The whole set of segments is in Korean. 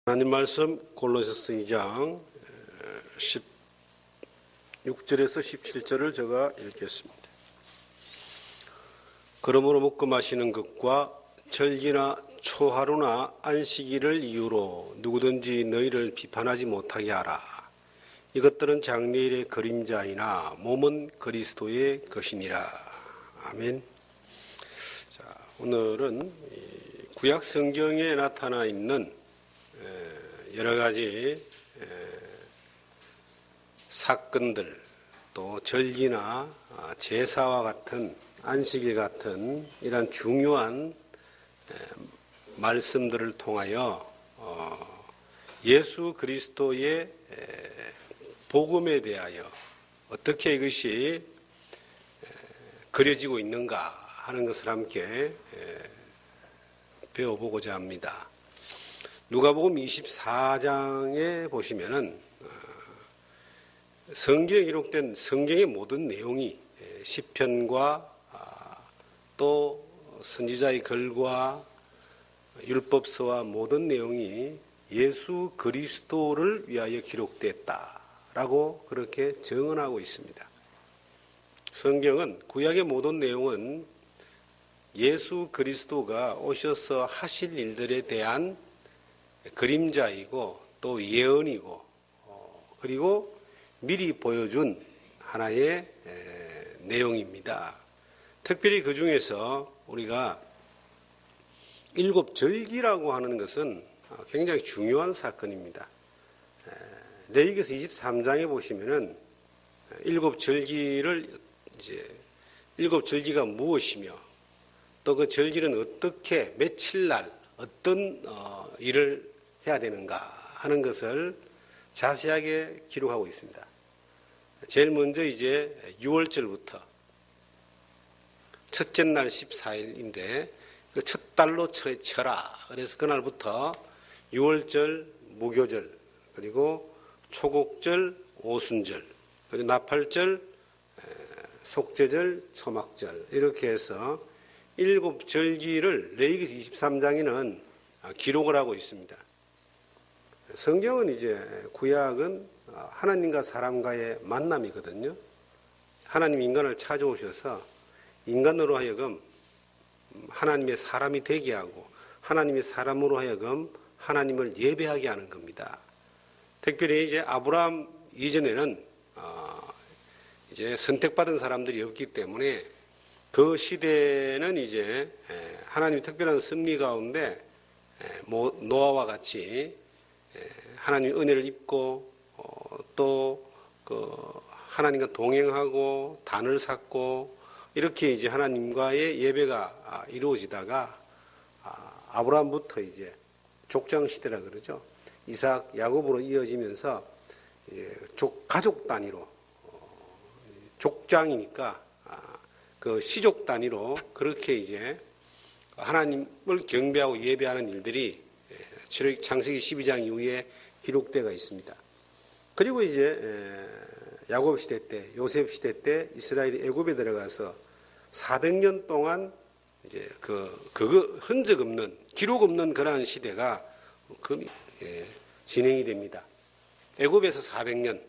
하나님 말씀 골로새서 2장 16절에서 17절을 제가 읽겠습니다. 그러므로 먹고 마시는 것과 절기나 초하루나 안식일을 이유로 누구든지 너희를 비판하지 못하게 하라. 이것들은 장래일의 그림자이나 몸은 그리스도의 것이니라. 아멘. 자, 오늘은 구약 성경에 나타나 있는 여러 가지 사건들, 또 절기나 제사와 같은 안식일 같은 이런 중요한 말씀들을 통하여 예수 그리스도의 복음에 대하여 어떻게 이것이 그려지고 있는가 하는 것을 함께 배워보고자 합니다. 누가복음 24장에 보시면은 성경에 기록된 성경의 모든 내용이 시편과 또 선지자의 글과 율법서와 모든 내용이 예수 그리스도를 위하여 기록됐다라고 그렇게 증언하고 있습니다. 성경은 구약의 모든 내용은 예수 그리스도가 오셔서 하실 일들에 대한 그림자이고 또 예언이고 그리고 미리 보여준 하나의 내용입니다. 특별히 그 중에서 우리가 일곱 절기라고 하는 것은 굉장히 중요한 사건입니다. 레위기서 23장에 보시면은 일곱 절기를 일곱 절기가 무엇이며 또 그 절기는 어떻게 며칠날 어떤 일을 해야 되는가 하는 것을 자세하게 기록하고 있습니다. 제일 먼저 6월절부터 첫째 날 14일인데 그 첫 달로 쳐라. 그래서 그날부터 6월절, 무교절, 그리고 초곡절, 오순절, 그리고 나팔절, 속죄절, 초막절 이렇게 해서 일곱 절기를 레위기서 23장에는 기록을 하고 있습니다. 성경은 구약은 하나님과 사람과의 만남이거든요. 하나님 인간을 찾아오셔서 인간으로 하여금 하나님의 사람이 되게 하고 하나님의 사람으로 하여금 하나님을 예배하게 하는 겁니다. 특별히 아브라함 이전에는 선택받은 사람들이 없기 때문에 그 시대는 하나님의 특별한 섭리 가운데 노아와 같이 하나님의 은혜를 입고 또 하나님과 동행하고 단을 샀고 이렇게 하나님과의 예배가 이루어지다가 아브라함부터 족장 시대라 그러죠. 이삭, 야곱으로 이어지면서 가족 단위로 족장이니까 그 시족 단위로 그렇게 하나님을 경배하고 예배하는 일들이 창세기 12장 이후에 기록되어 있습니다. 그리고 야곱 시대 때, 요셉 시대 때 이스라엘이 애굽에 들어가서 400년 동안 그거 흔적 없는, 기록 없는 그러한 시대가 진행이 됩니다. 애굽에서 400년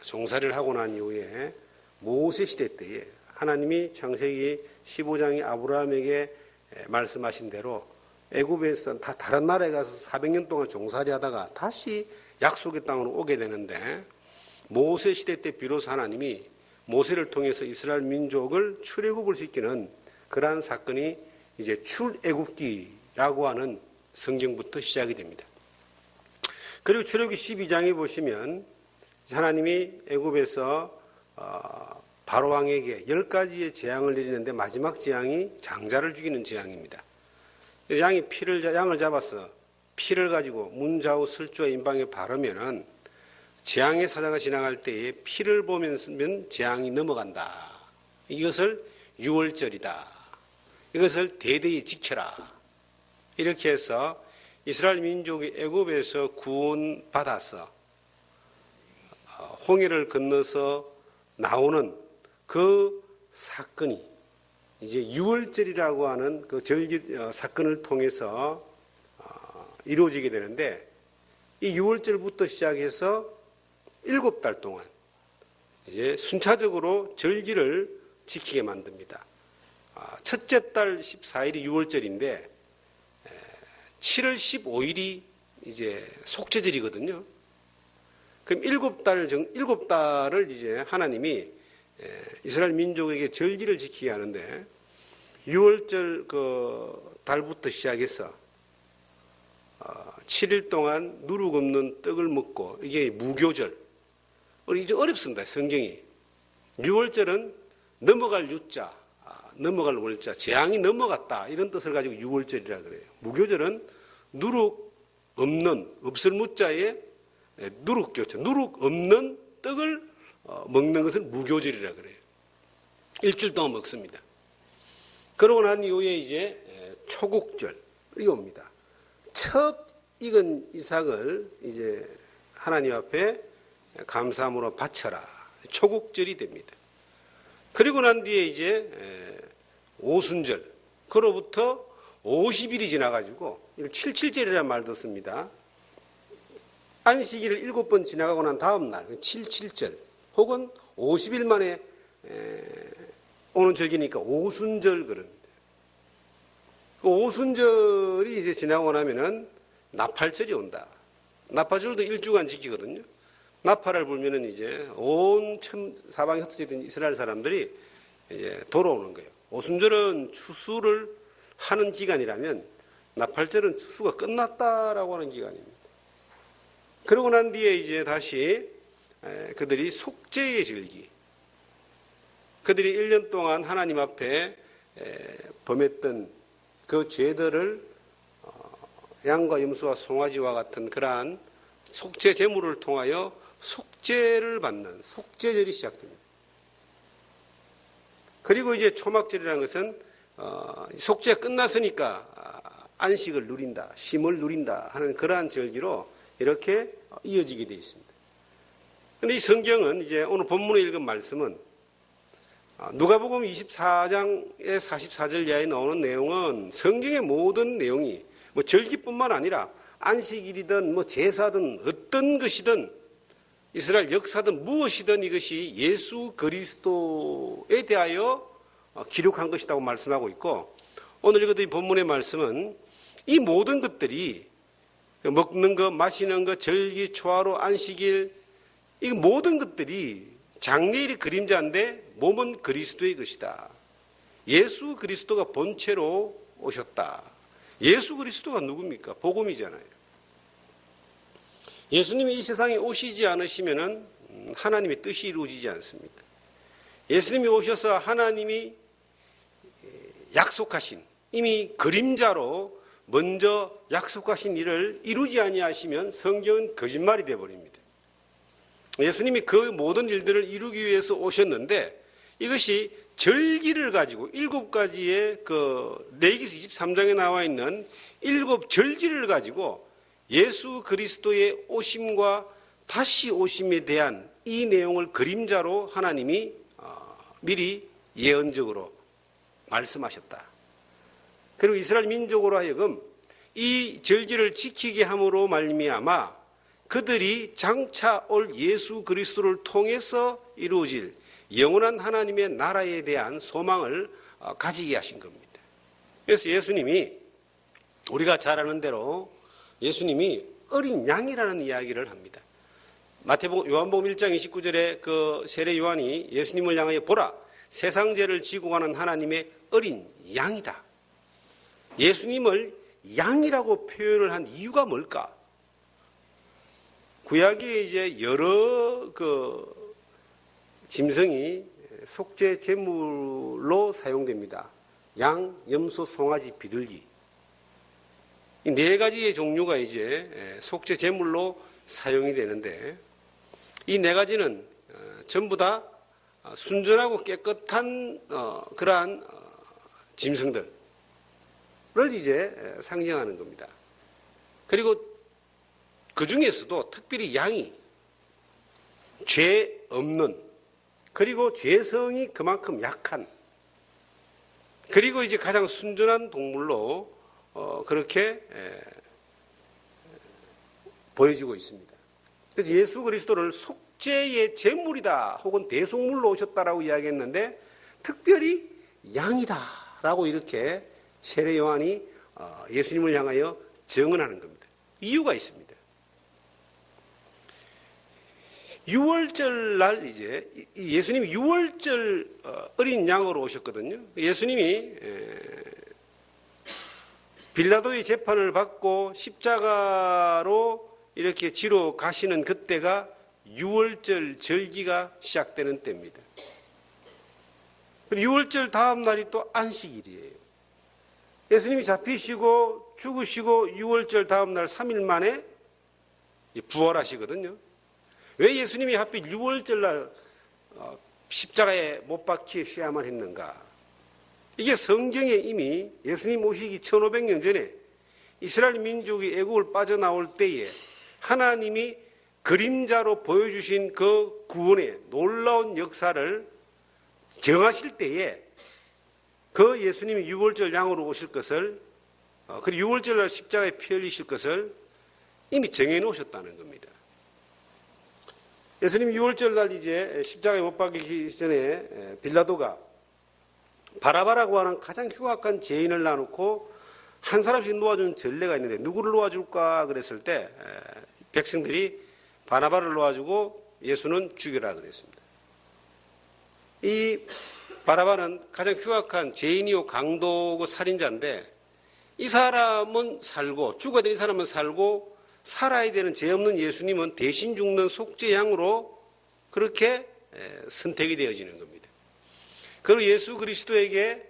종살이를 하고 난 이후에 모세 시대 때에 하나님이 창세기 15장에 아브라함에게 말씀하신 대로 애굽에서 다 다른 나라에 가서 400년 동안 종살이 하다가 다시 약속의 땅으로 오게 되는데 모세 시대 때 비로소 하나님이 모세를 통해서 이스라엘 민족을 출애굽을 시키는 그러한 사건이 출애굽기라고 하는 성경부터 시작이 됩니다. 그리고 출애굽기 12장에 보시면 하나님이 애굽에서 바로 왕에게 10가지의 재앙을 내리는데 마지막 재앙이 장자를 죽이는 재앙입니다. 양을 잡아서 피를 가지고 문 좌우 설주와 임방에 바르면은 재앙의 사자가 지나갈 때에 피를 보면 재앙이 넘어간다. 이것을 6월절이다. 이것을 대대히 지켜라. 이렇게 해서 이스라엘 민족이 애굽에서 구원받아서 홍해를 건너서 나오는 그 사건이 6월절이라고 하는 그 절기 사건을 통해서 이루어지게 되는데 이 6월절부터 시작해서 7달 동안 이제 순차적으로 절기를 지키게 만듭니다. 첫째 달 14일이 6월절인데 7월 15일이 이제 속죄절이거든요. 그럼 7달을 이제 하나님이 이스라엘 민족에게 절기를 지키게 하는데 6월절 그 달부터 시작해서 7일 동안 누룩 없는 떡을 먹고 이게 무교절. 이제 어렵습니다. 성경이. 6월절은 넘어갈 유자, 넘어갈 월자, 재앙이 넘어갔다 이런 뜻을 가지고 6월절이라 그래요. 무교절은 누룩 없는 없을 무자에 누룩교죠. 누룩 없는 떡을 먹는 것을 무교절이라 그래요. 일주일 동안 먹습니다. 그러고 난 이후에 이제 초국절이 옵니다. 첫 익은 이삭을 이제 하나님 앞에 감사함으로 바쳐라. 초국절이 됩니다. 그리고 난 뒤에 이제 오순절, 그로부터 50일이 지나가지고 이걸 77절이라는 말도 씁니다. 안식일을 7번 지나가고 난 다음 날 77절 혹은 50일 만에 오는 절기니까 오순절 그럽니다. 그 오순절이 이제 지나고 나면은 나팔절이 온다. 나팔절도 일주간 지키거든요. 나팔을 불면은 이제 온 사방에 흩어져 있던 이스라엘 사람들이 이제 돌아오는 거예요. 오순절은 추수를 하는 기간이라면 나팔절은 추수가 끝났다라고 하는 기간입니다. 그러고 난 뒤에 이제 다시 그들이 속죄의 절기, 그들이 1년 동안 하나님 앞에 범했던 그 죄들을 양과 염소와 송아지와 같은 그러한 속죄 제물을 통하여 속죄를 받는 속죄절이 시작됩니다. 그리고 이제 초막절이라는 것은 속죄가 끝났으니까 안식을 누린다, 쉼을 누린다 하는 그러한 절기로 이렇게 이어지게 되어 있습니다. 그런데 이 성경은 이제 오늘 본문에 읽은 말씀은 누가복음 24장의 44절 이하에 나오는 내용은 성경의 모든 내용이 뭐 절기뿐만 아니라 안식일이든 뭐 제사든 어떤 것이든 이스라엘 역사든 무엇이든 이것이 예수 그리스도에 대하여 기록한 것이라고 말씀하고 있고, 오늘 읽었던 이 본문의 말씀은 이 모든 것들이 먹는 것, 마시는 것, 절기, 초하루, 안식일, 이 모든 것들이 장래일의 그림자인데 몸은 그리스도의 것이다. 예수 그리스도가 본체로 오셨다. 예수 그리스도가 누굽니까? 복음이잖아요. 예수님이 이 세상에 오시지 않으시면은 하나님의 뜻이 이루어지지 않습니다. 예수님이 오셔서 하나님이 약속하신, 이미 그림자로 먼저 약속하신 일을 이루지 아니하시면 성경은 거짓말이 되어버립니다. 예수님이 그 모든 일들을 이루기 위해서 오셨는데 이것이 절기를 가지고 7가지의 그 레위기서 23장에 나와 있는 7절기를 가지고 예수 그리스도의 오심과 다시 오심에 대한 이 내용을 그림자로 하나님이 미리 예언적으로 말씀하셨다. 그리고 이스라엘 민족으로 하여금 이 절기를 지키게 함으로 말미암아 그들이 장차 올 예수 그리스도를 통해서 이루어질 영원한 하나님의 나라에 대한 소망을 가지게 하신 겁니다. 그래서 예수님이 우리가 잘 아는 대로 예수님이 어린 양이라는 이야기를 합니다. 요한복음 1장 29절에 그 세례 요한이 예수님을 향하여 보라, 세상 죄를 지고 가는 하나님의 어린 양이다. 예수님을 양이라고 표현을 한 이유가 뭘까? 구약에 이제 여러 그 짐승이 속죄 제물로 사용됩니다. 양, 염소, 송아지, 비둘기. 이 4가지의 종류가 이제 속죄 제물로 사용이 되는데 이 4가지는 전부 다 순전하고 깨끗한 그러한 짐승들을 이제 상징하는 겁니다. 그리고 그 중에서도 특별히 양이 죄 없는, 그리고 죄성이 그만큼 약한, 그리고 이제 가장 순전한 동물로 그렇게 보여주고 있습니다. 그래서 예수 그리스도를 속죄의 제물이다 혹은 대속물로 오셨다라고 이야기했는데 특별히 양이다라고 이렇게 세례 요한이 예수님을 향하여 증언하는 겁니다. 이유가 있습니다. 유월절 이제 예수님이 유월절 어린 양으로 오셨거든요. 예수님이 빌라도의 재판을 받고 십자가로 이렇게 지러 가시는 그때가 유월절 절기가 시작되는 때입니다. 유월절 다음 날이 또 안식일이에요. 예수님이 잡히시고 죽으시고 유월절 다음 날 3일 만에 부활하시거든요. 왜 예수님이 하필 유월절 날 십자가에 못 박히셔야만 했는가? 이게 성경에 이미 예수님 오시기 1500년 전에 이스라엘 민족이 애국을 빠져나올 때에 하나님이 그림자로 보여주신 그 구원의 놀라운 역사를 정하실 때에 그 예수님이 유월절 양으로 오실 것을 그리고 유월절 날 십자가에 피 흘리실 것을 이미 정해 놓으셨다는 겁니다. 예수님이 유월절 날 이제 십자가에 못 박히기 전에 빌라도가 바라바라고 하는 가장 흉악한 죄인을 놔놓고 한 사람씩 놓아주는 전례가 있는데 누구를 놓아줄까 그랬을 때 백성들이 바나바를 놓아주고 예수는 죽여라 그랬습니다. 이 바라바는 가장 흉악한 죄인이요 강도고 살인자인데 이 사람은 살고 죽어야 되는 이 사람은 살고 살아야 되는 죄 없는 예수님은 대신 죽는 속죄양으로 그렇게 선택이 되어지는 겁니다. 그리고 예수 그리스도에게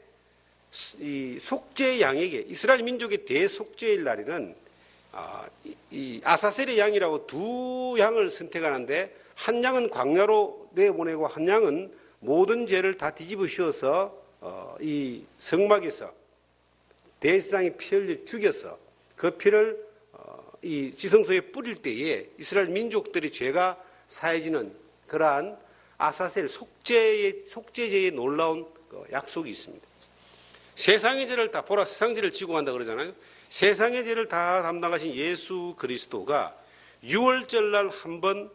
이 속죄양에게 이스라엘 민족의 대속죄일 날에는 이 아사셀의 양이라고 두 양을 선택하는데 한 양은 광야로 내보내고 한 양은 모든 죄를 다 뒤집어 씌워서 이 성막에서 대제사장이 피 흘려 죽여서 그 피를 이 지성소에 뿌릴 때에 이스라엘 민족들의 죄가 사해지는 그러한 아사셀 속죄제의 놀라운 약속이 있습니다. 세상의 죄를 다 보라 세상 죄를 지고 간다 그러잖아요. 세상의 죄를 다 담당하신 예수 그리스도가 유월절날 한번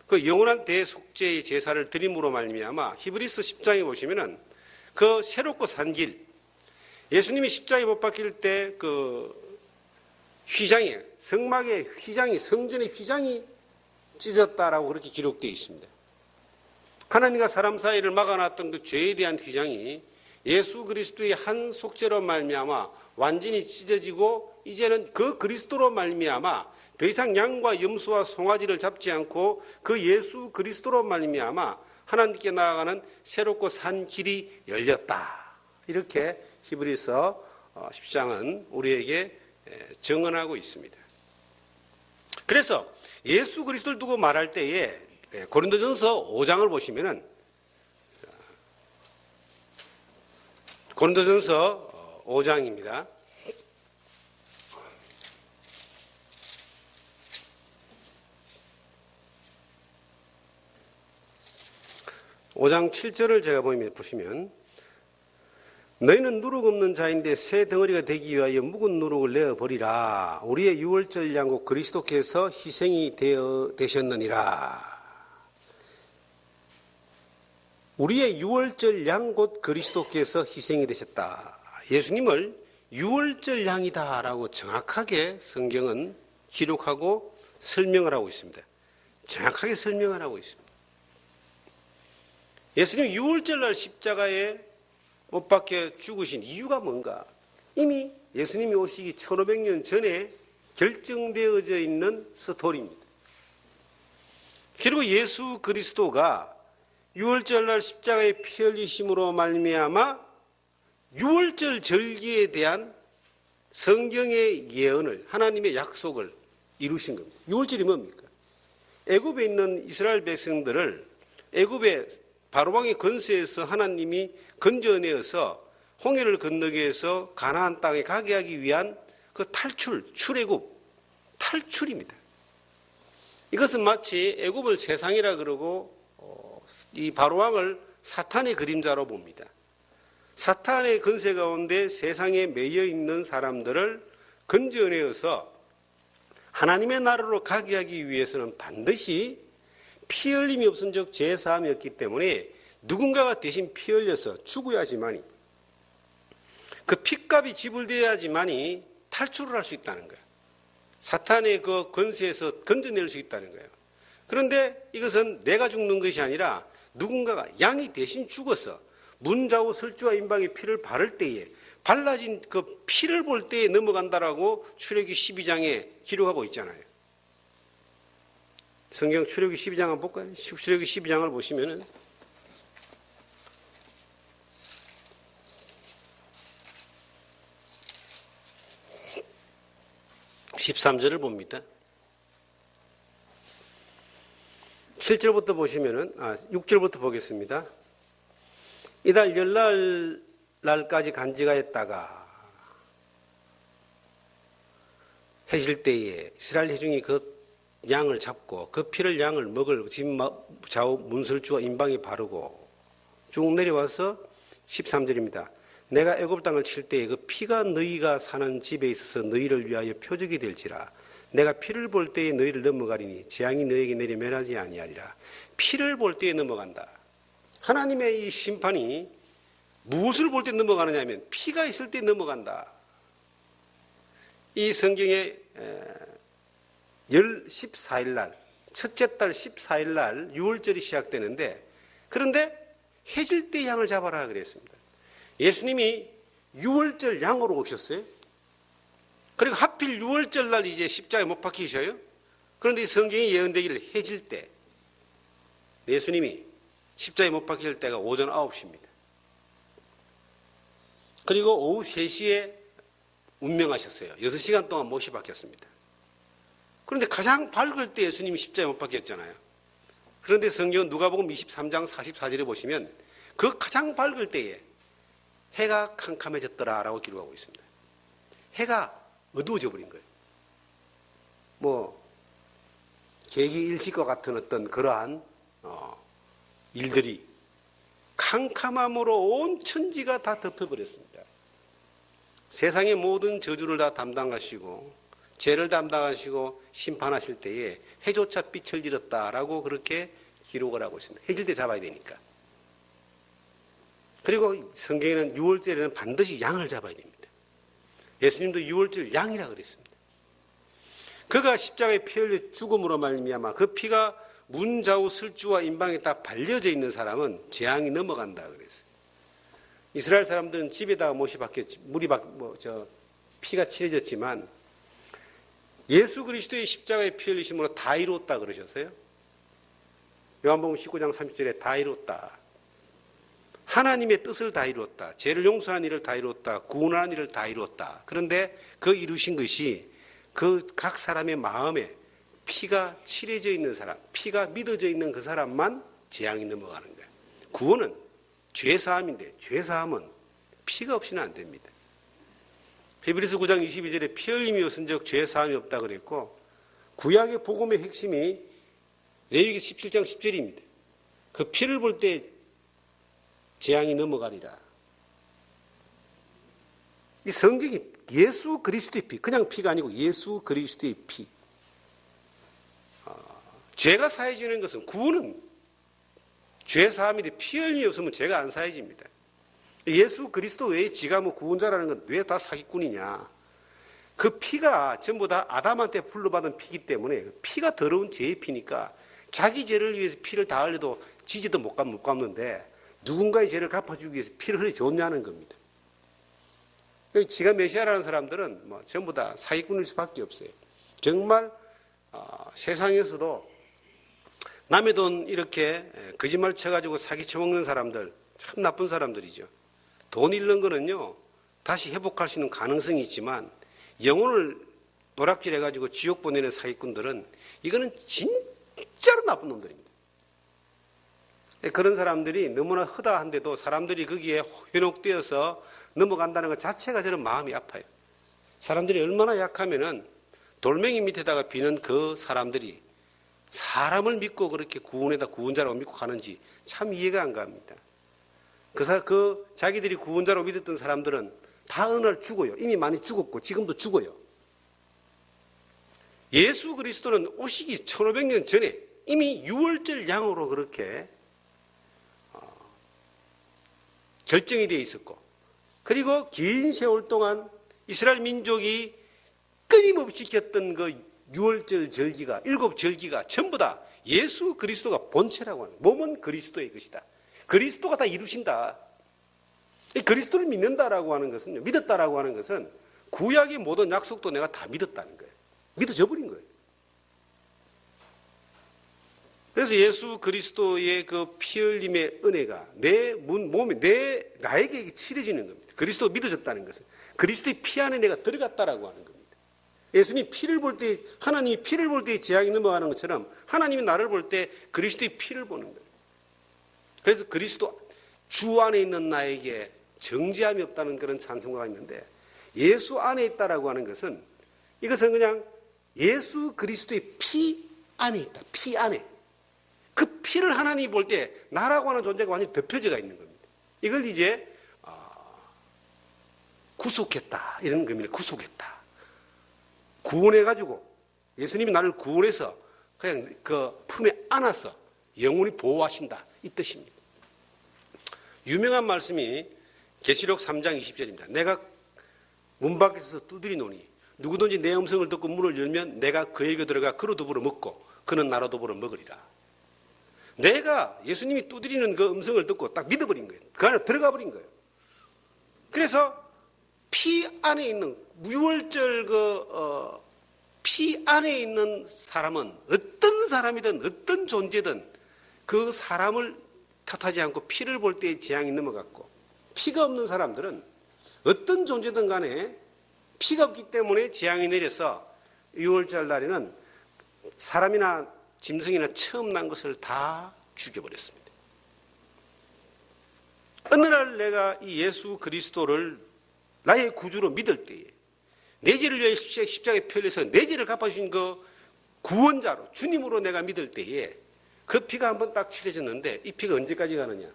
그 영원한 대속죄의 제사를 드림으로 말미암아 히브리서 10장에 보시면은 그 새롭고 산 길 예수님이 십자가에 못 박힐 때 그 휘장에 성막의 휘장이 성전의 휘장이 찢었다라고 그렇게 기록되어 있습니다. 하나님과 사람 사이를 막아놨던 그 죄에 대한 휘장이 예수 그리스도의 한 속죄로 말미암아 완전히 찢어지고 이제는 그 그리스도로 말미암아 더 이상 양과 염소와 송아지를 잡지 않고 그 예수 그리스도로 말미암아 하나님께 나아가는 새롭고 산 길이 열렸다. 이렇게 히브리서 10장은 우리에게 증언하고 있습니다. 그래서 예수 그리스도를 두고 말할 때에 고린도전서 5장을 보시면은 고린도전서 5장입니다. (5장 7절을) 제가 보시면 너희는 누룩 없는 자인데 새 덩어리가 되기 위하여 묵은 누룩을 내어버리라. 우리의 유월절 양 곧 그리스도께서 희생이 되셨느니라. 우리의 유월절 양 곧 그리스도께서 희생이 되셨다. 예수님을 유월절 양이다라고 정확하게 성경은 기록하고 설명을 하고 있습니다. 정확하게 설명을 하고 있습니다. 예수님 유월절 날 십자가에 못 박혀 죽으신 이유가 뭔가? 이미 예수님이 오시기 1500년 전에 결정되어져 있는 스토리입니다. 그리고 예수 그리스도가 유월절 날 십자가에 피 흘리심으로 말미암아 유월절 절기에 대한 성경의 예언을 하나님의 약속을 이루신 겁니다. 유월절이 뭡니까? 애굽에 있는 이스라엘 백성들을 애굽의 바로왕의 권세에서 하나님이 건져내어서 홍해를 건너게 해서 가나안 땅에 가게 하기 위한 그 출애굽, 탈출입니다. 이것은 마치 애굽을 세상이라 그러고 이 바로왕을 사탄의 그림자로 봅니다. 사탄의 권세 가운데 세상에 매여 있는 사람들을 건져내어서 하나님의 나라로 가게 하기 위해서는 반드시 피 흘림이 없은 적 죄사함이 없기 때문에 누군가가 대신 피 흘려서 죽어야지만이, 그 피값이 지불되어야지만이 탈출을 할 수 있다는 거예요. 사탄의 그 권세에서 건져낼 수 있다는 거예요. 그런데 이것은 내가 죽는 것이 아니라 누군가가 양이 대신 죽어서 문좌우 설주와 임방의 피를 바를 때에 발라진 그 피를 볼 때에 넘어간다라고 출애굽기 12장에 기록하고 있잖아요. 성경 출애굽기 12장 한번 볼까요? 출애굽기 12장을 보시면은 13절을 봅니다. 7절부터 보시면은 6절부터 보겠습니다. 이달 열날 날까지 간직하였다가 해질 때에 이스라엘 회중이 그 양을 잡고 그 피를 양을 먹을 집 좌우 문설주와 임방에 바르고 쭉 내려와서 13절입니다. 내가 애굽 땅을 칠 때에 그 피가 너희가 사는 집에 있어서 너희를 위하여 표적이 될지라. 내가 피를 볼 때에 너희를 넘어가리니 재앙이 너희에게 내려 멸하지 아니하리라. 피를 볼 때에 넘어간다. 하나님의 이 심판이 무엇을 볼 때 넘어가느냐 하면 피가 있을 때 넘어간다. 이 성경에 14일 날, 첫째 달 14일 날 6월절이 시작되는데, 그런데 해질 때 양을 잡아라 그랬습니다. 예수님이 6월절 양으로 오셨어요. 그리고 하필 6월절 날 이제 십자가에 못 박히셔요. 그런데 이 성경이 예언되기를 해질 때, 예수님이 십자가에 못 박힐 때가 오전 9시입니다. 그리고 오후 3시에 운명하셨어요. 6시간 동안 못이 박혔습니다. 그런데 가장 밝을 때 예수님이 십자가에 못 박혔잖아요. 그런데 성경은 누가복음 23장 44절에 보시면 그 가장 밝을 때에 해가 캄캄해졌더라라고 기록하고 있습니다. 해가 어두워져 버린 거예요. 계기일식과 같은 어떤 그러한 일들이 캄캄함으로 온 천지가 다 덮여버렸습니다. 세상의 모든 저주를 다 담당하시고 죄를 담당하시고 심판하실 때에 해조차 빛을 잃었다라고 그렇게 기록을 하고 있습니다. 해질 때 잡아야 되니까. 그리고 성경에는 6월절에는 반드시 양을 잡아야 됩니다. 예수님도 6월절 양이라 그랬습니다. 그가 십자가에 피 흘려 죽음으로 말미암아 그 피가 문좌우 설주와 임방에 딱 발려져 있는 사람은 재앙이 넘어간다 그랬어요. 이스라엘 사람들은 집에다가 못이 박혔지, 피가 칠해졌지만 예수 그리스도의 십자가에 피 흘리심으로 다 이루었다 그러셨어요. 요한복음 19장 30절에 다 이루었다. 하나님의 뜻을 다 이루었다. 죄를 용서한 일을 다 이루었다. 구원한 일을 다 이루었다. 그런데 그 이루신 것이 그 각 사람의 마음에 피가 칠해져 있는 사람, 피가 믿어져 있는 그 사람만 재앙이 넘어가는 거예요. 구원은 죄사함인데 죄사함은 피가 없이는 안 됩니다. 히브리서 9장 22절에 피 흘림이 없은 적 죄사함이 없다 그랬고, 구약의 복음의 핵심이 레위기 17장 10절입니다. 그 피를 볼 때 재앙이 넘어가리라. 이 성경이 예수 그리스도의 피, 그냥 피가 아니고 예수 그리스도의 피. 죄가 사해지는 것은, 구원은 죄사함인데 피 흘림이 없으면 죄가 안 사해집니다. 예수 그리스도 외에 지가 구원자라는 건 왜 다 사기꾼이냐. 그 피가 전부 다 아담한테 불러받은 피기 때문에 피가 더러운 죄의 피니까 자기 죄를 위해서 피를 다 흘려도 지지도 못 갚는데 누군가의 죄를 갚아주기 위해서 피를 흘려줬냐는 겁니다. 지가 메시아라는 사람들은 전부 다 사기꾼일 수밖에 없어요. 정말 세상에서도 남의 돈 이렇게 거짓말 쳐가지고 사기 쳐먹는 사람들 참 나쁜 사람들이죠. 돈 잃는 거는요 다시 회복할 수 있는 가능성이 있지만 영혼을 노락질해가지고 지옥 보내는 사기꾼들은 이거는 진짜로 나쁜 놈들입니다. 그런 사람들이 너무나 허다한데도 사람들이 거기에 현혹되어서 넘어간다는 것 자체가 저는 마음이 아파요. 사람들이 얼마나 약하면은 돌멩이 밑에다가 비는 그 사람들이 사람을 믿고 그렇게 구원자라고 믿고 가는지 참 이해가 안 갑니다. 그 자기들이 구원자라고 믿었던 사람들은 다 어느 날 죽어요. 이미 많이 죽었고 지금도 죽어요. 예수 그리스도는 오시기 1500년 전에 이미 유월절 양으로 그렇게 결정이 되어 있었고, 그리고 긴 세월 동안 이스라엘 민족이 끊임없이 지켰던 그 유월절 절기가, 7절기가 전부 다 예수 그리스도가 본체라고 하는, 몸은 그리스도의 것이다. 그리스도가 다 이루신다. 이 그리스도를 믿는다라고 하는 것은요, 믿었다라고 하는 것은 구약의 모든 약속도 내가 다 믿었다는 거예요. 믿어져 버린 거예요. 그래서 예수 그리스도의 그 피 흘림의 은혜가 내 몸에, 나에게 치러지는 겁니다. 그리스도가 믿어졌다는 것은 그리스도의 피 안에 내가 들어갔다라고 하는 겁니다. 예수님이 피를 볼 때, 하나님이 피를 볼 때 지향이 넘어가는 것처럼 하나님이 나를 볼 때 그리스도의 피를 보는 거예요. 그래서 그리스도 주 안에 있는 나에게 정죄함이 없다는 그런 찬송가가 있는데, 예수 안에 있다라고 하는 것은, 이것은 그냥 예수 그리스도의 피 안에 있다. 피 안에. 그 피를 하나님이 볼 때 나라고 하는 존재가 완전히 덮여져가 있는 겁니다. 이걸 이제 구속했다, 이런 의미를 구속했다. 구원해가지고 예수님이 나를 구원해서 그냥 그 품에 안아서 영원히 보호하신다, 이 뜻입니다. 유명한 말씀이 계시록 3장 20절입니다. 내가 문 밖에서 두드리노니 누구든지 내 음성을 듣고 문을 열면 내가 그에게 들어가 그로 더불어 먹고 그는 나로 더불어 먹으리라. 내가 예수님이 두드리는 그 음성을 듣고 딱 믿어버린 거예요. 그 안에 들어가 버린 거예요. 그래서 피 안에 있는 무월절 피 안에 있는 사람은 어떤 사람이든 어떤 존재든 그 사람을 탓하지 않고 피를 볼 때의 재앙이 넘어갔고, 피가 없는 사람들은 어떤 존재든 간에 피가 없기 때문에 재앙이 내려서 6월절 날에는 사람이나 짐승이나 처음 난 것을 다 죽여버렸습니다. 어느 날 내가 이 예수 그리스도를 나의 구주로 믿을 때에, 내 죄를 위해 십자가에 펴려서 내 죄를 갚아주신 그 구원자로, 주님으로 내가 믿을 때에 그 피가 한번 딱 칠해졌는데, 이 피가 언제까지 가느냐?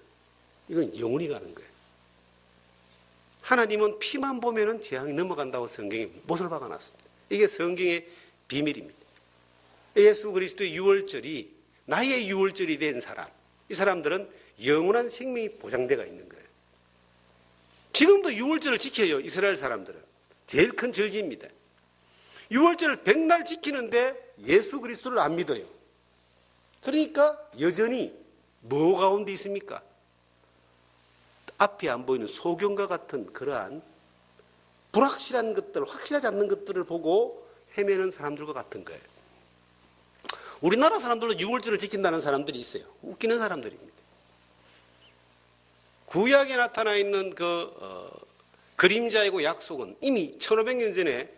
이건 영원히 가는 거예요. 하나님은 피만 보면은 재앙이 넘어간다고 성경에 못을 박아놨습니다. 이게 성경의 비밀입니다. 예수 그리스도의 유월절이 나의 유월절이 된 사람, 이 사람들은 영원한 생명이 보장되어 있는 거예요. 지금도 유월절을 지켜요, 이스라엘 사람들은. 제일 큰 절기입니다. 유월절을 100날 지키는데 예수 그리스도를 안 믿어요. 그러니까 여전히 뭐 가운데 있습니까? 앞이 안 보이는 소경과 같은 그러한 불확실한 것들, 확실하지 않는 것들을 보고 헤매는 사람들과 같은 거예요. 우리나라 사람들도 유월절을 지킨다는 사람들이 있어요. 웃기는 사람들입니다. 구약에 나타나 있는 그림자이고 약속은 이미 1500년 전에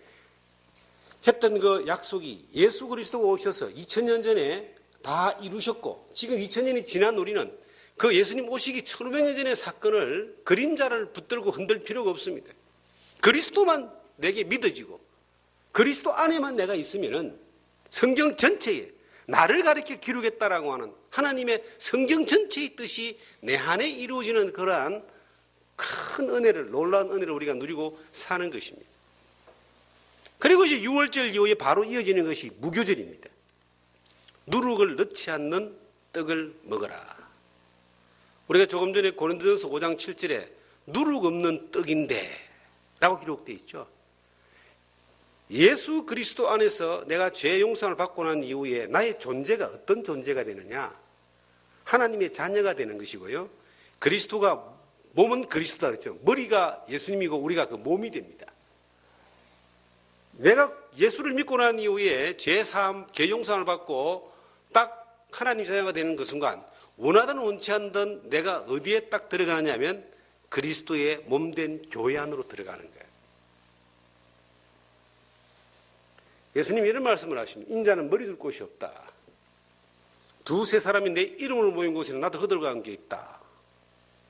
했던 그 약속이 예수 그리스도가 오셔서 2000년 전에 다 이루셨고, 지금 2000년이 지난 우리는 그 예수님 오시기 1500년 전의 사건을, 그림자를 붙들고 흔들 필요가 없습니다. 그리스도만 내게 믿어지고 그리스도 안에만 내가 있으면은 성경 전체에 나를 가리켜 기록했다라고 하는 하나님의 성경 전체의 뜻이 내 안에 이루어지는 그러한 큰 은혜를, 놀라운 은혜를 우리가 누리고 사는 것입니다. 그리고 이제 유월절 이후에 바로 이어지는 것이 무교절입니다. 누룩을 넣지 않는 떡을 먹어라. 우리가 조금 전에 고린도전서 5장 7절에 누룩 없는 떡인데 라고 기록되어 있죠. 예수 그리스도 안에서 내가 죄 용서를 받고 난 이후에 나의 존재가 어떤 존재가 되느냐? 하나님의 자녀가 되는 것이고요. 그리스도가, 몸은 그리스도다 그랬죠. 머리가 예수님이고 우리가 그 몸이 됩니다. 내가 예수를 믿고 난 이후에 죄 용서를 받고 딱 하나님 자녀가 되는 그 순간, 원하든 원치 않든 내가 어디에 딱 들어가느냐 하면 그리스도의 몸된 교회 안으로 들어가는 거예요. 예수님이 이런 말씀을 하십니다. 인자는 머리 둘 곳이 없다. 두세 사람이 내 이름을 모인 곳에는 나도 허들어간 게 있다.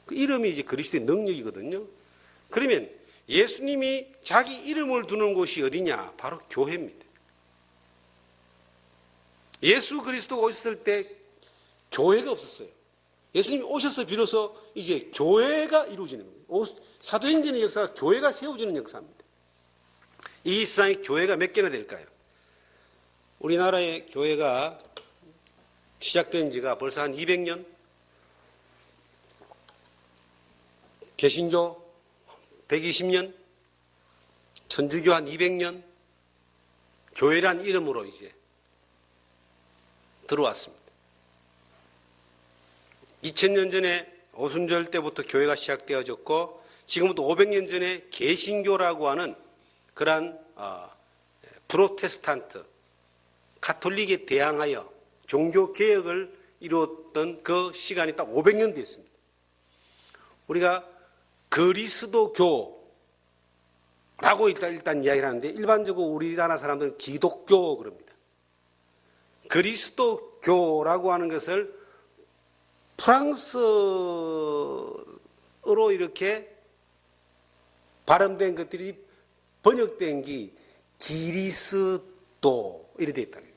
그 이름이 이제 그리스도의 능력이거든요. 그러면 예수님이 자기 이름을 두는 곳이 어디냐? 바로 교회입니다. 예수 그리스도가 오셨을 때 교회가 없었어요. 예수님이 오셔서 비로소 이제 교회가 이루어지는 거예요. 사도행전의 역사가 교회가 세워지는 역사입니다. 이 세상에 교회가 몇 개나 될까요? 우리나라의 교회가 시작된 지가 벌써 한 200년? 개신교 120년? 천주교 한 200년? 교회란 이름으로 이제 들어왔습니다. 2000년 전에 오순절 때부터 교회가 시작되어졌고 지금부터 500년 전에 개신교라고 하는 그러한 프로테스탄트, 가톨릭에 대항하여 종교개혁을 이루었던 그 시간이 딱 500년 됐습니다. 우리가 그리스도교라고 일단 이야기를 하는데 일반적으로 우리나라 사람들은 기독교 그럽니다. 그리스도교라고 하는 것을 프랑스어로 이렇게 발음된 것들이 번역된 게 기리스도 이렇게 되어 있다는 거예요.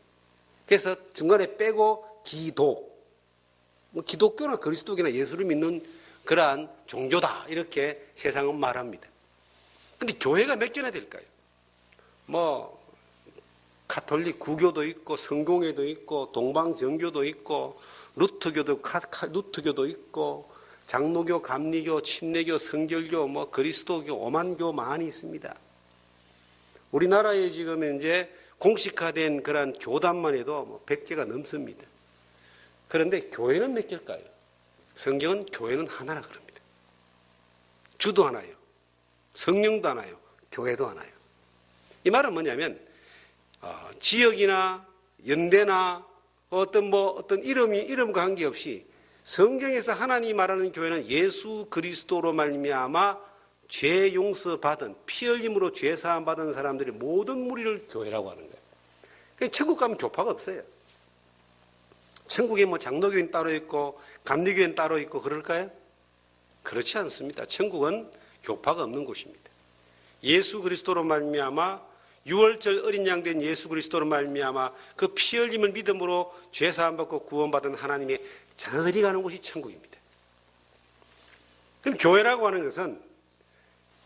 그래서 중간에 빼고 기도, 기독교나 그리스도교나 예수를 믿는 그러한 종교다 이렇게 세상은 말합니다. 근데 교회가 몇 개나 될까요? 뭐 가톨릭 구교도 있고 성공회도 있고 동방정교도 있고 루트교도 있고 장로교, 감리교, 침례교, 성결교, 뭐 그리스도교, 오만교 많이 있습니다. 우리나라에 지금 현재 공식화된 그런 교단만 해도 뭐 100개가 넘습니다. 그런데 교회는 몇 개일까요? 성경은 교회는 하나라 그럽니다. 주도 하나요. 성령도 하나요. 교회도 하나요. 이 말은 뭐냐면 지역이나 연대나 어떤 이름과 관계없이 성경에서 하나님이 말하는 교회는 예수 그리스도로 말미암아 죄 용서받은 피 흘림으로 죄 사함 받은 사람들이 모든 무리를 교회라고 하는 거예요. 그러니까 천국 가면 교파가 없어요. 천국에 뭐 장로교인 따로 있고 감리교인 따로 있고 그럴까요? 그렇지 않습니다. 천국은 교파가 없는 곳입니다. 예수 그리스도로 말미암아 유월절 어린 양 된 예수 그리스도로 말미암아 그 피 흘림을 믿음으로 죄 사함 받고 구원받은 하나님의 자녀들이 가는 곳이 천국입니다. 그럼 교회라고 하는 것은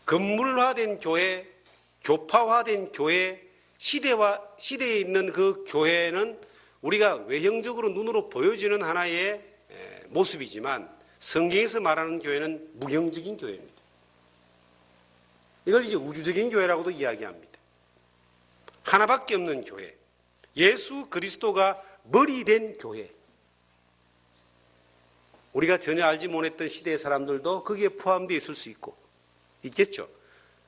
건물화된 교회, 교파화된 교회, 시대에 있는 그 교회는 우리가 외형적으로 눈으로 보여지는 하나의 모습이지만 성경에서 말하는 교회는 무형적인 교회입니다. 이걸 이제 우주적인 교회라고도 이야기합니다. 하나밖에 없는 교회, 예수 그리스도가 머리 된 교회. 우리가 전혀 알지 못했던 시대의 사람들도 거기에 포함되어 있을 수 있겠죠.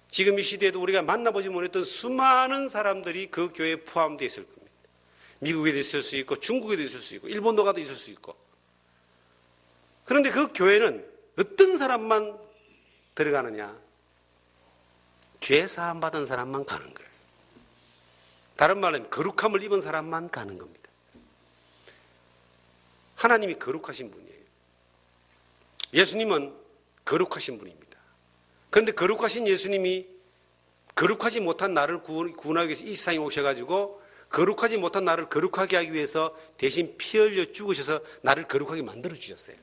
지금 이 시대에도 우리가 만나보지 못했던 수많은 사람들이 그 교회에 포함되어 있을 겁니다. 미국에도 있을 수 있고 중국에도 있을 수 있고 일본도 가도 있을 수 있고. 그런데 그 교회는 어떤 사람만 들어가느냐? 죄 사함 받은 사람만 가는 거예요. 다른 말로 하면 거룩함을 입은 사람만 가는 겁니다. 하나님이 거룩하신 분이에요. 예수님은 거룩하신 분입니다. 그런데 거룩하신 예수님이 거룩하지 못한 나를 구원하기 위해서 이 세상에 오셔가지고 거룩하지 못한 나를 거룩하게 하기 위해서 대신 피 흘려 죽으셔서 나를 거룩하게 만들어 주셨어요.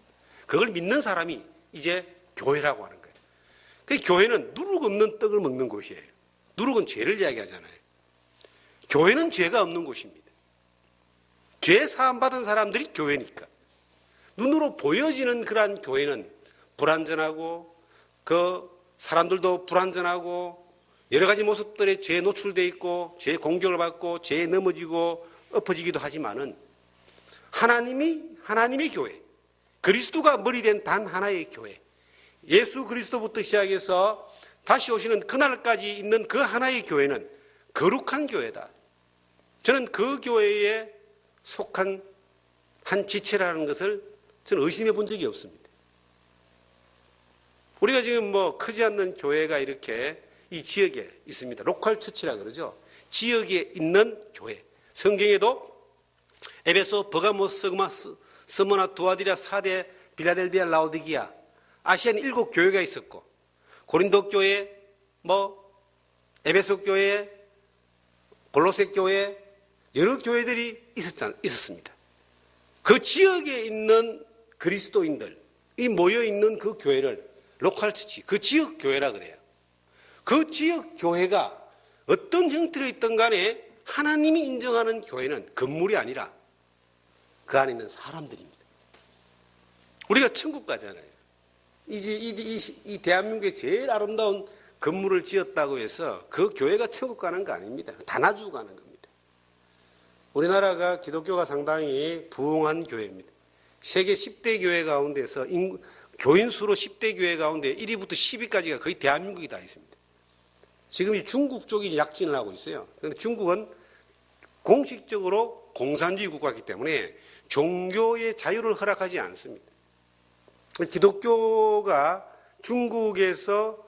그걸 믿는 사람이 이제 교회라고 하는 거예요. 그 교회는 누룩 없는 떡을 먹는 곳이에요. 누룩은 죄를 이야기하잖아요. 교회는 죄가 없는 곳입니다. 죄 사함 받은 사람들이 교회니까. 눈으로 보여지는 그러한 교회는 불완전하고 그 사람들도 불완전하고 여러 가지 모습들의 죄에 노출되어 있고 죄의 공격을 받고 죄에 넘어지고 엎어지기도 하지만은 하나님의 교회, 그리스도가 머리된 단 하나의 교회, 예수 그리스도부터 시작해서 다시 오시는 그날까지 있는 그 하나의 교회는 거룩한 교회다. 저는 그 교회에 속한 한 지체라는 것을 저는 의심해 본 적이 없습니다. 우리가 지금 뭐 크지 않는 교회가 이렇게 이 지역에 있습니다. 로컬 처치라 그러죠. 지역에 있는 교회. 성경에도 에베소, 버가모, 스모나, 두아디라, 사데, 빌라델비아, 라오디기아, 아시아는 7교회가 있었고 고린도 교회, 에베소 교회, 골로새 교회, 여러 교회들이 있었습니다. 그 지역에 있는 그리스도인들이 모여있는 그 교회를 로컬 처치, 그 지역 교회라 그래요. 그 지역 교회가 어떤 형태로 있든 간에 하나님이 인정하는 교회는 건물이 아니라 그 안에 있는 사람들입니다. 우리가 천국 가잖아요. 이 대한민국의 제일 아름다운 건물을 지었다고 해서 그 교회가 천국 가는 거 아닙니다. 다 놔주고 가는 겁니다. 우리나라가 기독교가 상당히 부흥한 교회입니다. 세계 10대 교회 가운데서 교인 수로 10대 교회 가운데 1위부터 10위까지가 거의 대한민국이 다 있습니다. 지금 이 중국 쪽이 약진을 하고 있어요. 그런데 중국은 공식적으로 공산주의 국가이기 때문에 종교의 자유를 허락하지 않습니다. 기독교가 중국에서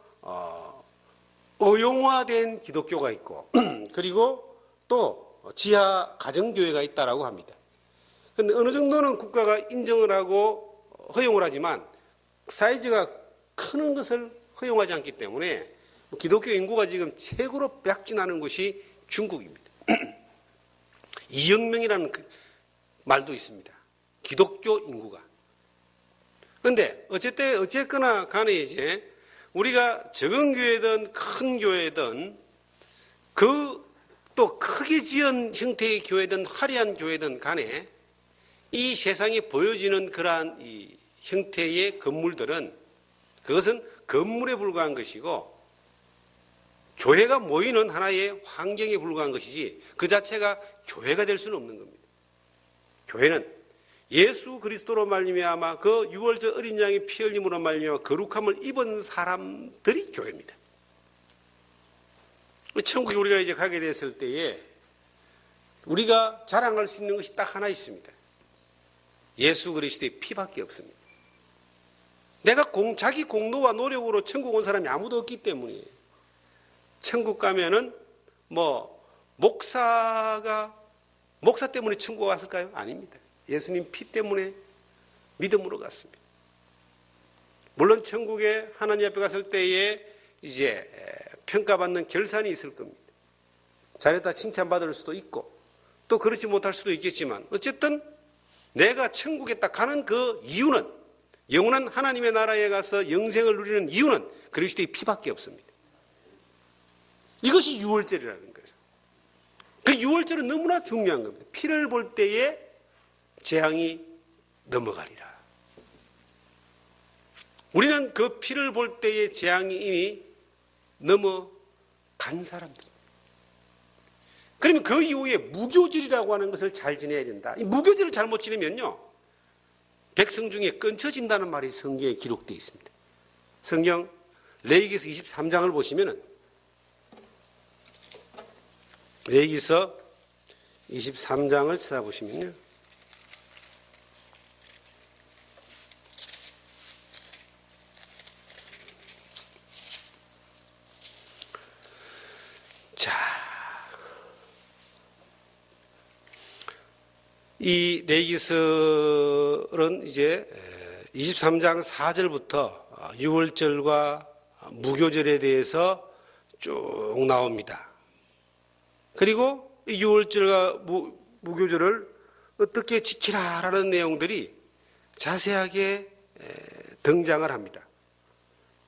의용화된 기독교가 있고 그리고 또 지하 가정교회가 있다라고 합니다. 그런데 어느 정도는 국가가 인정을 하고 허용을 하지만 사이즈가 큰 것을 허용하지 않기 때문에 기독교 인구가 지금 최고로 백진하는 곳이 중국입니다. 이혁명이라는 말도 있습니다. 기독교 인구가. 그런데 어쨌거나 간에 이제 우리가 적은 교회든 큰 교회든 또 크게 지은 형태의 교회든 화려한 교회든 간에 이 세상에 보여지는 그러한 이 형태의 건물들은 그것은 건물에 불과한 것이고 교회가 모이는 하나의 환경에 불과한 것이지 그 자체가 교회가 될 수는 없는 겁니다. 교회는 예수 그리스도로 말미암아 그 유월절 어린 양의 피 흘림으로 말미암아 거룩함을 입은 사람들이 교회입니다. 천국에 우리가 이제 가게 됐을 때에 우리가 자랑할 수 있는 것이 딱 하나 있습니다. 예수 그리스도의 피밖에 없습니다. 내가 자기 공로와 노력으로 천국 온 사람이 아무도 없기 때문이에요. 천국 가면은 목사 때문에 천국 왔을까요? 아닙니다. 예수님 피 때문에 믿음으로 갔습니다. 물론 천국에 하나님 앞에 갔을 때에 이제 평가받는 결산이 있을 겁니다. 잘했다 칭찬받을 수도 있고 또 그렇지 못할 수도 있겠지만 어쨌든 내가 천국에 딱 가는 그 이유는 영원한 하나님의 나라에 가서 영생을 누리는 이유는 그리스도의 피밖에 없습니다. 이것이 유월절이라는 거예요. 그 유월절은 너무나 중요한 겁니다. 피를 볼 때에 재앙이 넘어가리라. 우리는 그 피를 볼 때의 재앙이 이미 넘어간 사람들입니다. 그러면 그 이후에 무교절이라고 하는 것을 잘 지내야 된다. 이 무교절을 잘못 지내면요, 백성 중에 끊쳐진다는 말이 성경에 기록되어 있습니다. 성경 레위기서 23장을 보시면은 레위기서 23장을 찾아보시면요. 이 레위기서는 이제 23장 4절부터 유월절과 무교절에 대해서 쭉 나옵니다. 그리고 유월절과 무교절을 어떻게 지키라라는 내용들이 자세하게 등장을 합니다.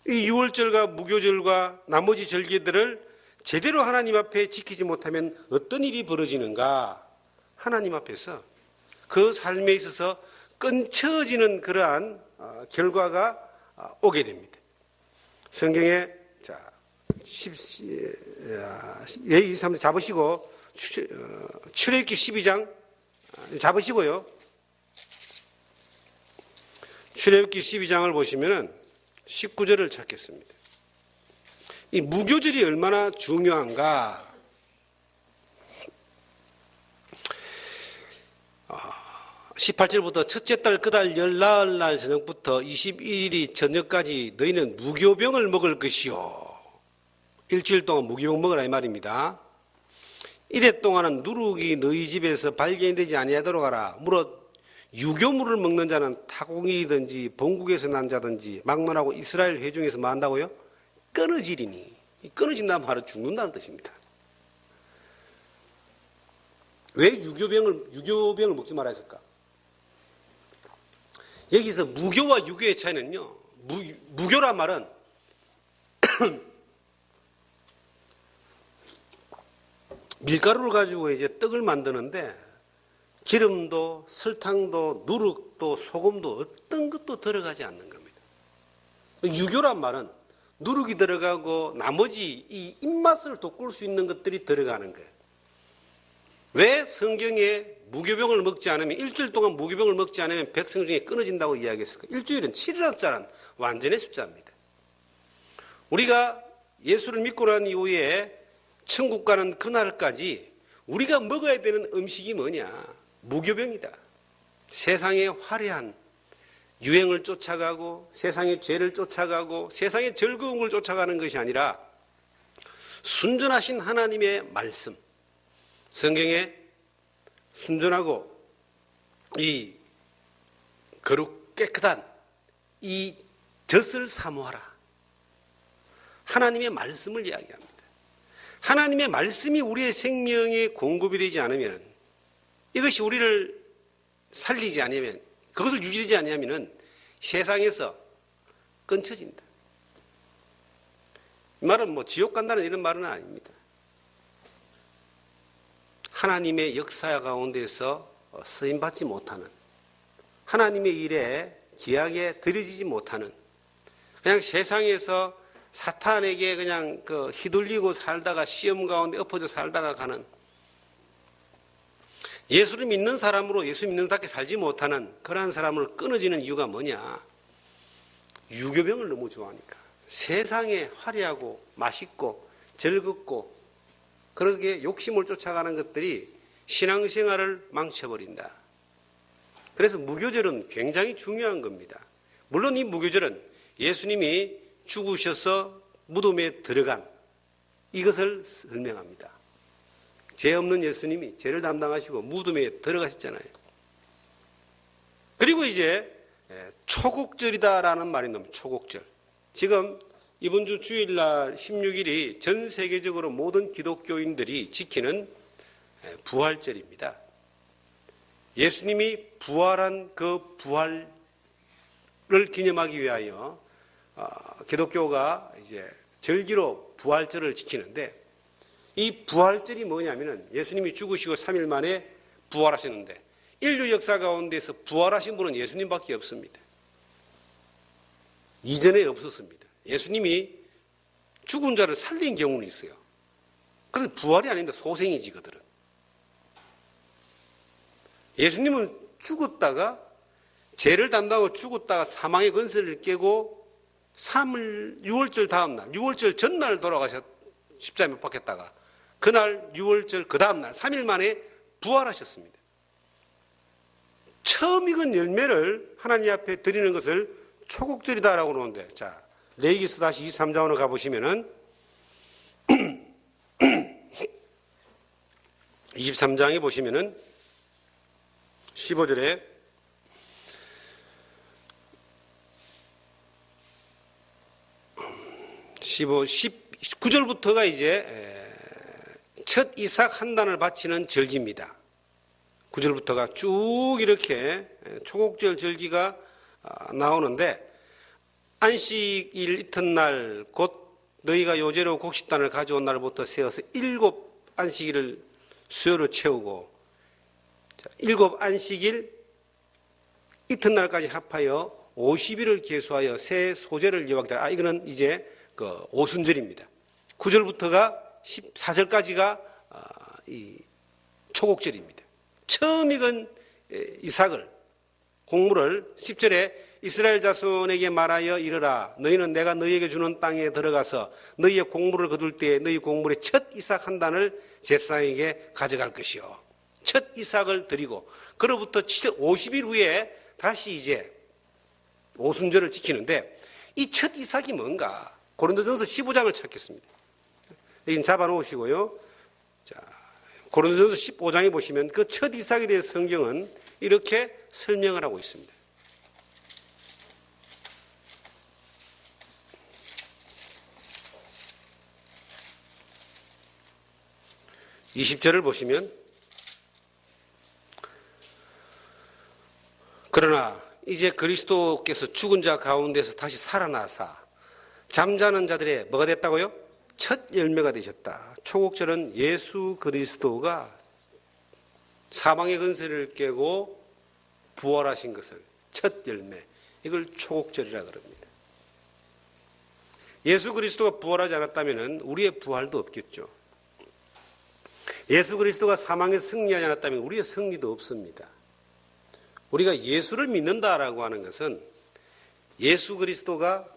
이 유월절과 무교절과 나머지 절기들을 제대로 하나님 앞에 지키지 못하면 어떤 일이 벌어지는가? 하나님 앞에서 그 삶에 있어서 끊쳐지는 그러한 결과가 오게 됩니다. 성경에 예기 23장 잡으시고 출애굽기 12장 잡으시고요. 출애굽기 12장을 보시면은 19절을 찾겠습니다. 이 무교절이 얼마나 중요한가? 18절부터 첫째 달 그달 열나흘 날 저녁부터 21일이 저녁까지 너희는 무교병을 먹을 것이요. 일주일 동안 무교병 먹으라 이 말입니다. 이래 동안은 누룩이 너희 집에서 발견이 되지 아니하도록 하라. 무릇 유교물을 먹는 자는 타국이든지 본국에서 난 자든지 막론하고 이스라엘 회중에서 뭐 한다고요? 끊어지리니. 끊어진다는 말은 죽는다는 뜻입니다. 왜 유교병을 먹지 말아 했을까? 여기서 무교와 유교의 차이는요, 무교란 말은 밀가루를 가지고 이제 떡을 만드는데 기름도 설탕도 누룩도 소금도 어떤 것도 들어가지 않는 겁니다. 유교란 말은 누룩이 들어가고 나머지 이 입맛을 돋굴 수 있는 것들이 들어가는 거예요. 왜 성경에 무교병을 먹지 않으면, 일주일 동안 무교병을 먹지 않으면 백성 중에 끊어진다고 이야기했을까? 일주일은 7이라는 숫자는 완전의 숫자입니다. 우리가 예수를 믿고 난 이후에 천국 가는 그날까지 우리가 먹어야 되는 음식이 뭐냐? 무교병이다. 세상의 화려한 유행을 쫓아가고 세상의 죄를 쫓아가고 세상의 즐거움을 쫓아가는 것이 아니라 순전하신 하나님의 말씀, 성경에 순전하고 이 거룩 깨끗한 이 젖을 사모하라. 하나님의 말씀을 이야기합니다. 하나님의 말씀이 우리의 생명에 공급이 되지 않으면, 이것이 우리를 살리지 않으면, 그것을 유지하지 않으면 세상에서 끊쳐진다. 이 말은 뭐 지옥 간다는 이런 말은 아닙니다. 하나님의 역사 가운데서 쓰임받지 못하는, 하나님의 일에 귀하게 드려지지 못하는, 그냥 세상에서 사탄에게 그냥 휘둘리고 살다가 시험 가운데 엎어져 살다가 가는, 예수를 믿는 사람으로 예수 믿는답게 살지 못하는 그러한 사람을 끊어지는 이유가 뭐냐? 유교병을 너무 좋아하니까. 세상에 화려하고 맛있고 즐겁고 그렇게 욕심을 쫓아가는 것들이 신앙생활을 망쳐버린다. 그래서 무교절은 굉장히 중요한 겁니다. 물론 이 무교절은 예수님이 죽으셔서 무덤에 들어간 이것을 설명합니다. 죄 없는 예수님이 죄를 담당하시고 무덤에 들어가셨잖아요. 그리고 이제 초국절이다라는 말이 나옵니다. 초국절. 지금 이번 주 주일날 16일이 전 세계적으로 모든 기독교인들이 지키는 부활절입니다. 예수님이 부활한 그 부활을 기념하기 위하여 기독교가 이제 절기로 부활절을 지키는데, 이 부활절이 뭐냐면은 예수님이 죽으시고 3일 만에 부활하셨는데, 인류 역사 가운데서 부활하신 분은 예수님밖에 없습니다. 이전에 없었습니다. 예수님이 죽은 자를 살린 경우는 있어요. 그런데 부활이 아닙니다. 소생이지 그들은. 예수님은 죽었다가 죄를 담당하고 죽었다가 사망의 권세를 깨고 6월절 다음날, 6월절 전날 돌아가셨, 십자가에 못 박혔다가 그날 6월절 그 다음날 3일 만에 부활하셨습니다. 처음 익은 열매를 하나님 앞에 드리는 것을 초국절이다라고 그러는데, 자, 레위기서 다시 23장으로 가보시면은 23장에 보시면은 15절에 19절부터가 이제 첫 이삭 한 단을 바치는 절기입니다. 9절부터가 쭉 이렇게 초국절 절기가 나오는데, 안식일 이튿날 곧 너희가 요제로 곡식단을 가져온 날부터 세어서 7 안식일을 수요로 채우고 7 안식일 이튿날까지 합하여 50일을 계수하여 새 소제를 여호와께 이거는 이제 그 오순절입니다. 9절부터가 14절까지가 이 초국절입니다. 처음 익은 이삭을, 곡물을 10절에 이스라엘 자손에게 말하여 이르라. 너희는 내가 너희에게 주는 땅에 들어가서 너희의 곡물을 거둘 때에 너희 곡물의 첫 이삭 한 단을 제사장에게 가져갈 것이요. 첫 이삭을 드리고 그로부터 50일 후에 다시 이제 오순절을 지키는데, 이 첫 이삭이 뭔가? 고린도전서 15장을 찾겠습니다. 여기 잡아놓으시고요. 자, 고린도전서 15장에 보시면 그 첫 이삭에 대해 성경은 이렇게 설명을 하고 있습니다. (20절을) 보시면, 그러나 이제 그리스도께서 죽은 자 가운데서 다시 살아나사 잠자는 자들의 뭐가 됐다고요? 첫 열매가 되셨다. 초곡절은 예수 그리스도가 사망의 근세를 깨고 부활하신 것을 첫 열매, 이걸 초곡절이라 그럽니다. 예수 그리스도가 부활하지 않았다면 우리의 부활도 없겠죠. 예수 그리스도가 사망에 승리하지 않았다면 우리의 승리도 없습니다. 우리가 예수를 믿는다라고 하는 것은 예수 그리스도가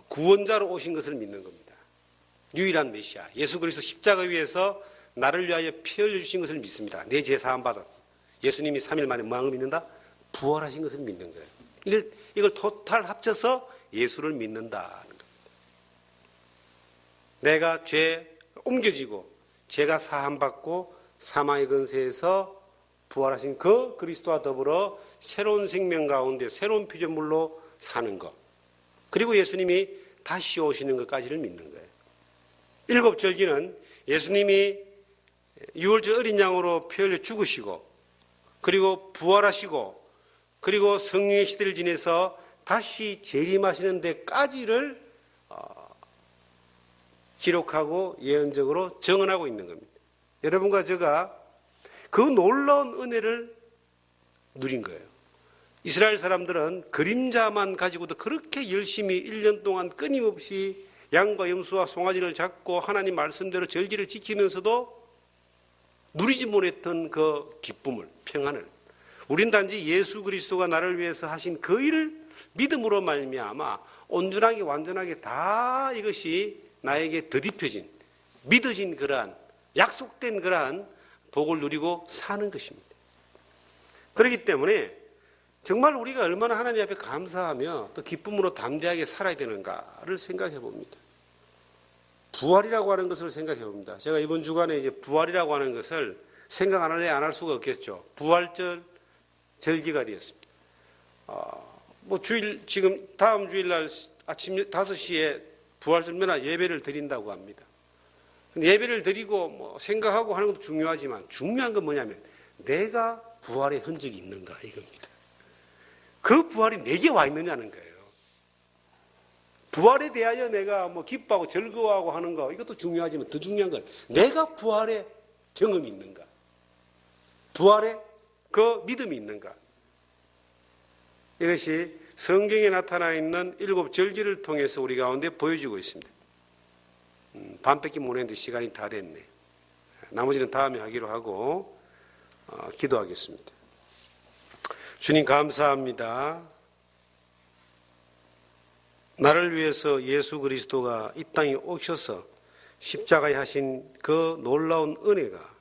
구원자로 오신 것을 믿는 겁니다. 유일한 메시아, 예수 그리스도 십자가 위에서 나를 위하여 피 흘려 주신 것을 믿습니다. 내 죄 사함 받았고 예수님이 3일 만에 뭐를 믿는다? 부활하신 것을 믿는 거예요. 이걸 토탈 합쳐서 예수를 믿는다는 겁니다. 내가 죄 옮겨지고 죄가 사함받고 사망의 근세에서 부활하신 그 그리스도와 더불어 새로운 생명 가운데 새로운 피조물로 사는 것, 그리고 예수님이 다시 오시는 것까지를 믿는 거예요. 일곱 절기는 예수님이 유월절 어린 양으로 피 흘려 죽으시고 그리고 부활하시고 그리고 성령의 시대를 지내서 다시 재림하시는 데까지를 기록하고 예언적으로 정언하고 있는 겁니다. 여러분과 제가 그 놀라운 은혜를 누린 거예요. 이스라엘 사람들은 그림자만 가지고도 그렇게 열심히 1년 동안 끊임없이 양과 염소와 송아지를 잡고 하나님 말씀대로 절기를 지키면서도 누리지 못했던 그 기쁨을, 평안을, 우린 단지 예수 그리스도가 나를 위해서 하신 그 일을 믿음으로 말미암아 온전하게 완전하게 다 이것이 나에게 더딥혀진, 믿어진 그러한, 약속된 그러한 복을 누리고 사는 것입니다. 그렇기 때문에 정말 우리가 얼마나 하나님 앞에 감사하며 또 기쁨으로 담대하게 살아야 되는가를 생각해 봅니다. 부활이라고 하는 것을 생각해 봅니다. 제가 이번 주간에 이제 부활이라고 하는 것을 생각 안 할래 안 할 수가 없겠죠. 부활절 절기갈이었습니다. 지금 다음 주일날 아침 5시에 부활절매나 예배를 드린다고 합니다. 근데 예배를 드리고 생각하고 하는 것도 중요하지만 중요한 건 뭐냐면 내가 부활의 흔적이 있는가 이겁니다. 그 부활이 내게 와 있느냐는 거예요. 부활에 대하여 내가 기뻐하고 즐거워하고 하는 거 이것도 중요하지만 더 중요한 건 내가 부활의 경험이 있는가, 부활의 그 믿음이 있는가. 이것이 성경에 나타나 있는 7 절기를 통해서 우리 가운데 보여주고 있습니다. 반밖에 못 했는데 시간이 다 됐네. 나머지는 다음에 하기로 하고 기도하겠습니다. 주님 감사합니다. 나를 위해서 예수 그리스도가 이 땅에 오셔서 십자가에 하신 그 놀라운 은혜가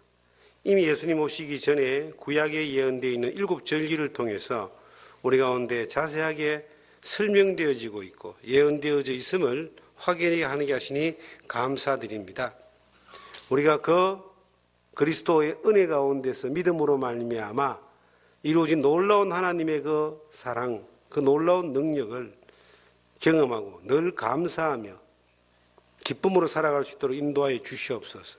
이미 예수님 오시기 전에 구약에 예언되어 있는 7 절기를 통해서 우리 가운데 자세하게 설명되어지고 있고 예언되어져 있음을 확인하게 하시니 감사드립니다. 우리가 그 그리스도의 은혜 가운데서 믿음으로 말미암아 이루어진 놀라운 하나님의 그 사랑, 그 놀라운 능력을 경험하고 늘 감사하며 기쁨으로 살아갈 수 있도록 인도하여 주시옵소서.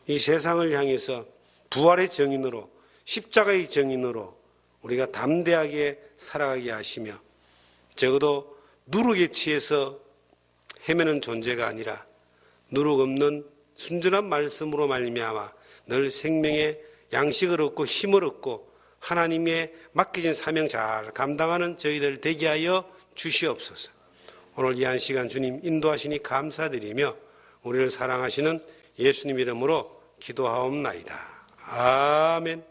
이 세상을 향해서 부활의 정인으로, 십자가의 정인으로 우리가 담대하게 살아가게 하시며 적어도 누룩에 취해서 헤매는 존재가 아니라 누룩 없는 순전한 말씀으로 말미암아 늘 생명의 양식을 얻고 힘을 얻고 하나님의 맡겨진 사명 잘 감당하는 저희들 되게 하여 주시옵소서. 오늘 이 한 시간 주님 인도하시니 감사드리며 우리를 사랑하시는 예수님 이름으로 기도하옵나이다. 아멘.